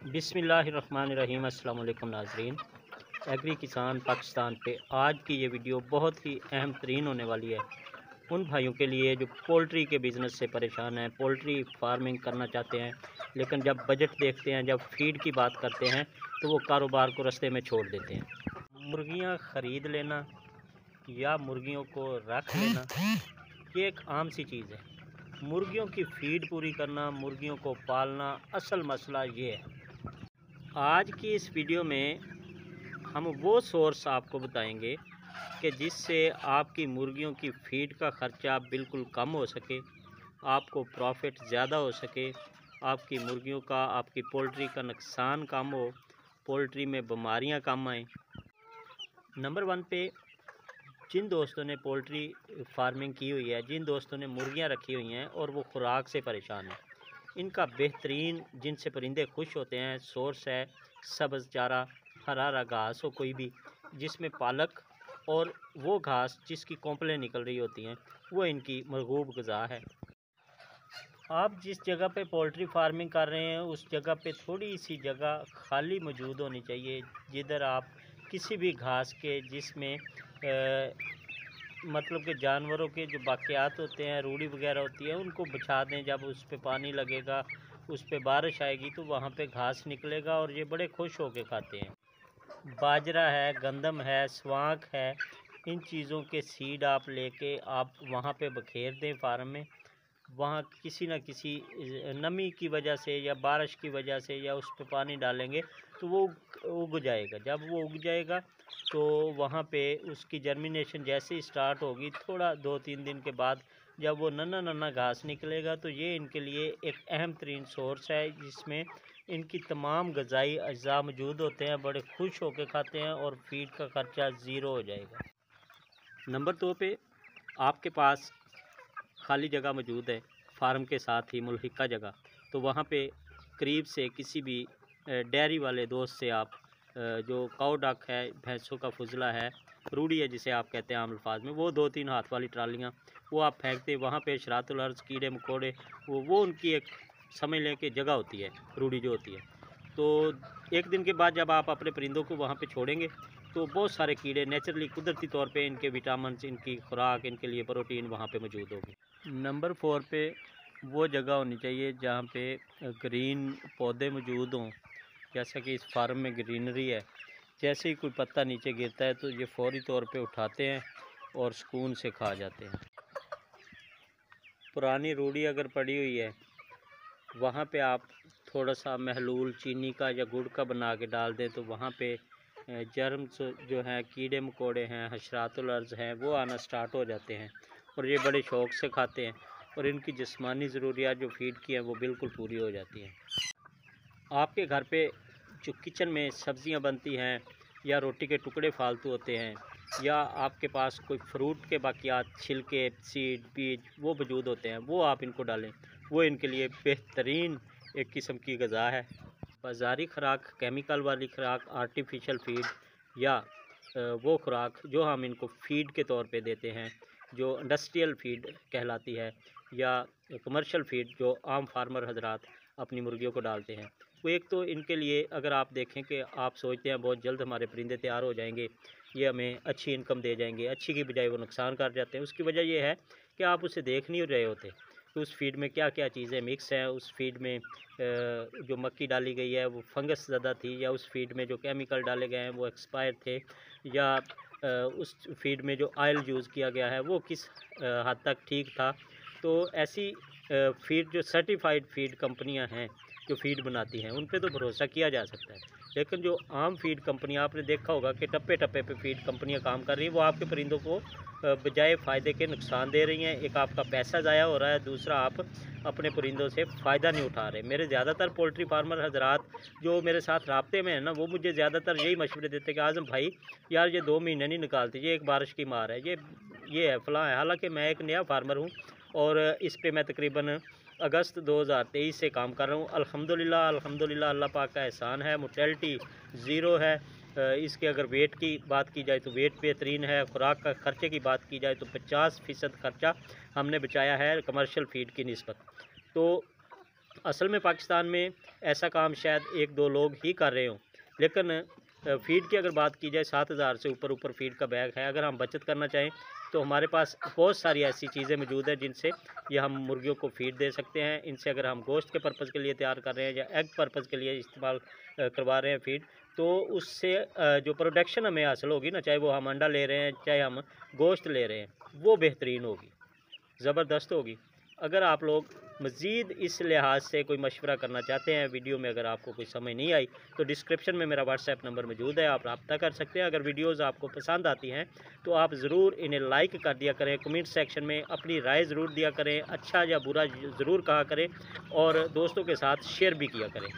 बिस्मिल्लाहिर्रहमानिर्रहीम। अस्सलाम वालेकुम नाज़रीन। एग्री किसान पाकिस्तान पे आज की ये वीडियो बहुत ही अहम तरीन होने वाली है उन भाइयों के लिए जो पोल्ट्री के बिज़नेस से परेशान हैं, पोल्ट्री फार्मिंग करना चाहते हैं, लेकिन जब बजट देखते हैं, जब फीड की बात करते हैं तो वो कारोबार को रास्ते में छोड़ देते हैं। मुर्गियाँ ख़रीद लेना या मुर्गियों को रख लेना ये एक आम सी चीज़ है। मुर्गियों की फ़ीड पूरी करना, मुर्गियों को पालना, असल मसला ये है। आज की इस वीडियो में हम वो सोर्स आपको बताएंगे कि जिससे आपकी मुर्गियों की फ़ीड का ख़र्चा बिल्कुल कम हो सके, आपको प्रॉफिट ज़्यादा हो सके, आपकी मुर्गियों का, आपकी पोल्ट्री का नुकसान कम हो, पोल्ट्री में बीमारियां कम आएँ। नंबर 1 पे जिन दोस्तों ने पोल्ट्री फार्मिंग की हुई है, जिन दोस्तों ने मुर्गियां रखी हुई हैं और वो खुराक से परेशान हैं, इनका बेहतरीन जिनसे परिंदे खुश होते हैं सोर्स है सब्ज़ चारा, हरा घास हो कोई भी, जिसमें पालक और वो घास जिसकी कोंपलें निकल रही होती हैं, वो इनकी मरगूब ग़िज़ा है। आप जिस जगह पे पोल्ट्री फार्मिंग कर रहे हैं उस जगह पे थोड़ी सी जगह खाली मौजूद होनी चाहिए, जिधर आप किसी भी घास के जिसमें मतलब कि जानवरों के जो बाक़ियात होते हैं, रूढ़ी वगैरह होती है, उनको बिछा दें। जब उस पे पानी लगेगा, उस पे बारिश आएगी तो वहाँ पे घास निकलेगा और ये बड़े खुश होकर खाते हैं। बाजरा है, गंदम है, स्वांख है, इन चीज़ों के सीड आप लेके आप वहाँ पे बखेर दें फार्म में। वहाँ किसी न किसी नमी की वजह से या बारिश की वजह से या उस पे पानी डालेंगे तो वो उग जाएगा। जब वो उग जाएगा तो वहाँ पे उसकी जर्मिनेशन जैसे ही स्टार्ट होगी, थोड़ा 2-3 दिन के बाद जब वो नन्ना घास निकलेगा तो ये इनके लिए एक अहम तरीन सोर्स है, जिसमें इनकी तमाम ग़िज़ाई अज्जा मौजूद होते हैं, बड़े खुश होकर खाते हैं और फीड का ख़र्चा ज़ीरो हो जाएगा। नंबर 2 पे आपके पास खाली जगह मौजूद है फार्म के साथ ही मुल्हिका जगह, तो वहाँ पे करीब से किसी भी डेयरी वाले दोस्त से आप जो काऊ डक है, भैंसों का फुजला है, रूढ़ी है जिसे आप कहते हैं आम अल्फाज में, वो 2-3 हाथ वाली ट्रालियाँ वो आप फेंकते, वहाँ पे शरातुल अर्ज़, कीड़े मकोड़े, वो उनकी एक समझ लें कि जगह होती है, रूढ़ी जो होती है। तो एक दिन के बाद जब आप अपने परिंदों को वहाँ पे छोड़ेंगे तो बहुत सारे कीड़े नेचुरली कुदरती तौर पे इनके विटामिन, इनकी खुराक, इनके लिए प्रोटीन वहाँ पे मौजूद होगी। नंबर 4 पे वो जगह होनी चाहिए जहाँ पे ग्रीन पौधे मौजूद हों, जैसा कि इस फार्म में ग्रीनरी है। जैसे ही कोई पत्ता नीचे गिरता है तो ये फौरी तौर पे उठाते हैं और सुकून से खा जाते हैं। पुरानी रूढ़ी अगर पड़ी हुई है वहाँ पे आप थोड़ा सा महलूल चीनी का या गुड़ का बना के डाल दें तो वहाँ पे जर्म्स जो हैं, कीड़े मकोड़े हैं, हशरातुल अर्ज़ हैं, वो आना स्टार्ट हो जाते हैं और ये बड़े शौक़ से खाते हैं और इनकी जिस्मानी ज़रूरियात जो फीड की हैं वो बिल्कुल पूरी हो जाती हैं। आपके घर पे जो किचन में सब्ज़ियाँ बनती हैं या रोटी के टुकड़े फालतू होते हैं या आपके पास कोई फ्रूट के बाक़ियात, छिलके, सीड, बीज वो मौजूद होते हैं, वो आप इनको डालें, वो इनके लिए बेहतरीन एक किस्म की ग़िज़ा है। बाज़ारी खुराक, केमिकल वाली खुराक, आर्टिफिशियल फ़ीड या वो खुराक जो हम इनको फ़ीड के तौर पे देते हैं, जो इंडस्ट्रियल फ़ीड कहलाती है, या कमर्शियल फ़ीड जो आम फार्मर हज़रात अपनी मुर्गियों को डालते हैं, वो एक तो इनके लिए अगर आप देखें कि आप सोचते हैं बहुत जल्द हमारे परिंदे तैयार हो जाएंगे, ये हमें अच्छी इनकम दे जाएंगे, अच्छी की बजाय वो नुकसान कर जाते हैं। उसकी वजह ये है कि आप उसे देख नहीं रहे होते कि उस फीड में क्या क्या चीज़ें मिक्स हैं। उस फीड में जो मक्की डाली गई है वो फंगस ज़्यादा थी, या उस फीड में जो केमिकल डाले गए हैं वो एक्सपायर थे, या उस फीड में जो ऑयल यूज़ किया गया है वो किस हद तक ठीक था। तो ऐसी फीड जो सर्टिफाइड फीड कंपनियां हैं जो फ़ीड बनाती हैं, उन पे तो भरोसा किया जा सकता है, लेकिन जो आम फ़ीड कंपनियां, आपने देखा होगा कि टप्पे टप्पे पे फ़ीड कंपनियां काम कर रही हैं, वो आपके परिंदों को बजाय फ़ायदे के नुकसान दे रही हैं। एक आपका पैसा ज़ाया हो रहा है, दूसरा आप अपने परिंदों से फ़ायदा नहीं उठा रहे। मेरे ज़्यादातर पोल्ट्री फार्मर हज़रात जो मेरे साथ राब्ते में है ना, वो मुझे ज़्यादातर यही मशवरे देते कि आज़म भाई यार ये 2 महीने नहीं निकालते, ये एक बारिश की मार है, ये है फ़लाँ है। हालाँकि मैं एक नया फार्मर हूँ और इस पे मैं तकरीबन अगस्त 2023 से काम कर रहा हूँ। अल्हम्दुलिल्लाह अल्लाह पाक का एहसान है, मोर्टेलिटी ज़ीरो है। इसके अगर वेट की बात की जाए तो वेट बेहतरीन है। खुराक का ख़र्चे की बात की जाए तो 50% ख़र्चा हमने बचाया है कमर्शियल फ़ीड की निस्बत। तो असल में पाकिस्तान में ऐसा काम शायद 1-2 लोग ही कर रहे हों, लेकिन फ़ीड की अगर बात की जाए 7,000 से ऊपर फ़ीड का बैग है। अगर हम बचत करना चाहें तो हमारे पास बहुत सारी ऐसी चीज़ें मौजूद हैं जिनसे ये हम मुर्गियों को फ़ीड दे सकते हैं। इनसे अगर हम गोश्त के पर्पज़ के लिए तैयार कर रहे हैं या एग पर्पज़ के लिए इस्तेमाल करवा रहे हैं फ़ीड, तो उससे जो प्रोडक्शन हमें हासिल होगी ना, चाहे वो हम अंडा ले रहे हैं, चाहे हम गोश्त ले रहे हैं, वो बेहतरीन होगी, ज़बरदस्त होगी। अगर आप लोग मज़ीद इस लिहाज से कोई मशवरा करना चाहते हैं, वीडियो में अगर आपको कोई समझ नहीं आई तो डिस्क्रिप्शन में मेरा व्हाट्सएप नंबर मौजूद है, आप रब्ता कर सकते हैं। अगर वीडियोज़ आपको पसंद आती हैं तो आप ज़रूर इन्हें लाइक कर दिया करें, कमेंट सेक्शन में अपनी राय ज़रूर दिया करें, अच्छा या बुरा ज़रूर कहा करें और दोस्तों के साथ शेयर भी किया करें।